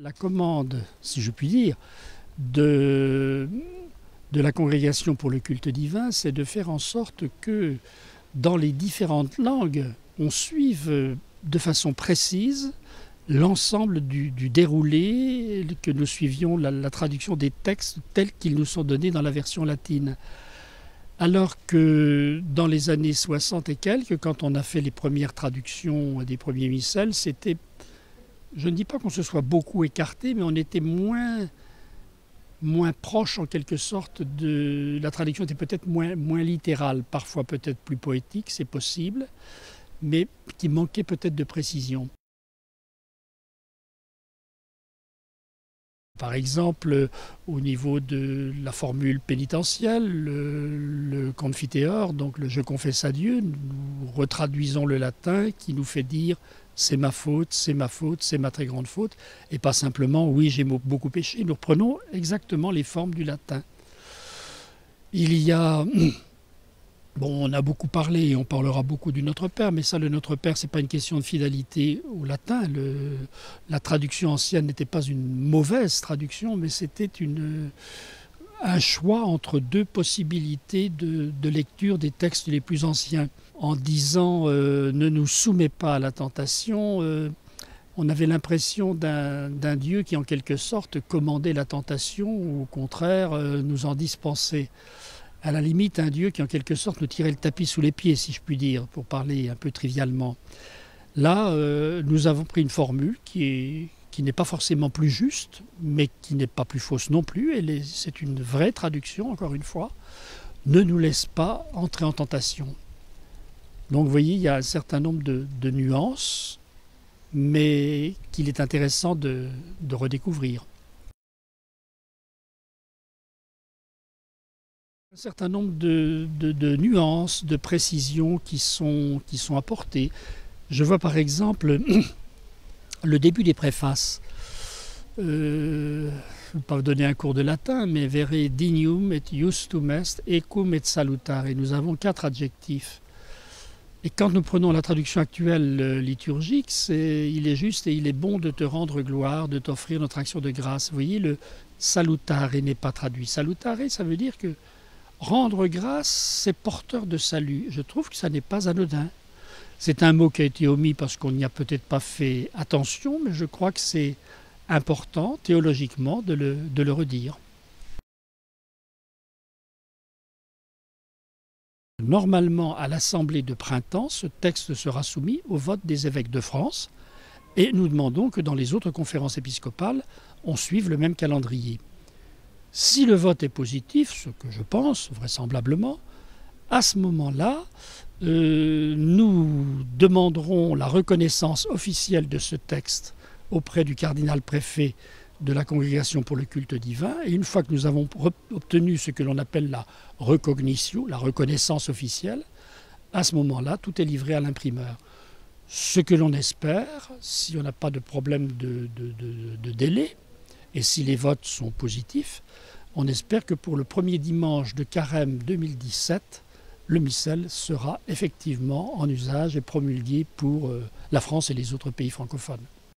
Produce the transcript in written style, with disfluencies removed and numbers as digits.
La commande, si je puis dire, de la Congrégation pour le culte divin, c'est de faire en sorte que dans les différentes langues, on suive de façon précise l'ensemble du déroulé, que nous suivions la traduction des textes tels qu'ils nous sont donnés dans la version latine. Alors que dans les années 60 et quelques, quand on a fait les premières traductions des premiers missels, c'était, je ne dis pas qu'on se soit beaucoup écarté, mais on était moins proche en quelque sorte de... La traduction était peut-être moins littérale, parfois peut-être plus poétique, c'est possible, mais qui manquait peut-être de précision. Par exemple, au niveau de la formule pénitentielle, le confiteor, donc le je confesse à Dieu, nous retraduisons le latin qui nous fait dire c'est ma faute, c'est ma faute, c'est ma très grande faute, et pas simplement oui j'ai beaucoup péché. Nous reprenons exactement les formes du latin. Il y a... Bon, on a beaucoup parlé et on parlera beaucoup du Notre Père, mais ça, le Notre Père, ce n'est pas une question de fidélité au latin. La traduction ancienne n'était pas une mauvaise traduction, mais c'était un choix entre deux possibilités de lecture des textes les plus anciens. En disant ne nous soumets pas à la tentation, on avait l'impression d'un Dieu qui, en quelque sorte, commandait la tentation ou, au contraire, nous en dispensait. À la limite, un Dieu qui, en quelque sorte, nous tirait le tapis sous les pieds, si je puis dire, pour parler un peu trivialement. Là, nous avons pris une formule qui n'est pas forcément plus juste, mais qui n'est pas plus fausse non plus. C'est une vraie traduction, encore une fois. Ne nous laisse pas entrer en tentation. Donc, vous voyez, il y a un certain nombre de nuances, mais qu'il est intéressant de redécouvrir. Un certain nombre de nuances, de précisions qui sont apportées. Je vois par exemple le début des préfaces. Je ne vais pas vous donner un cours de latin, mais vere dignum et justum est, ecum et salutare. Et nous avons 4 adjectifs. Et quand nous prenons la traduction actuelle liturgique, il est juste et il est bon de te rendre gloire, de t'offrir notre action de grâce. Vous voyez, le salutare n'est pas traduit. Salutare, ça veut dire que rendre grâce, c'est porteur de salut. Je trouve que ça n'est pas anodin. C'est un mot qui a été omis parce qu'on n'y a peut-être pas fait attention, mais je crois que c'est important théologiquement de le redire. Normalement, à l'Assemblée de printemps, ce texte sera soumis au vote des évêques de France et nous demandons que dans les autres conférences épiscopales, on suive le même calendrier. Si le vote est positif, ce que je pense vraisemblablement, à ce moment-là, nous demanderons la reconnaissance officielle de ce texte auprès du cardinal-préfet de la Congrégation pour le culte divin. Et une fois que nous avons obtenu ce que l'on appelle la recognitio, la reconnaissance officielle, à ce moment-là, tout est livré à l'imprimeur. Ce que l'on espère, si on n'a pas de problème de délai, et si les votes sont positifs, on espère que pour le premier dimanche de Carême 2017, le missel sera effectivement en usage et promulgué pour la France et les autres pays francophones.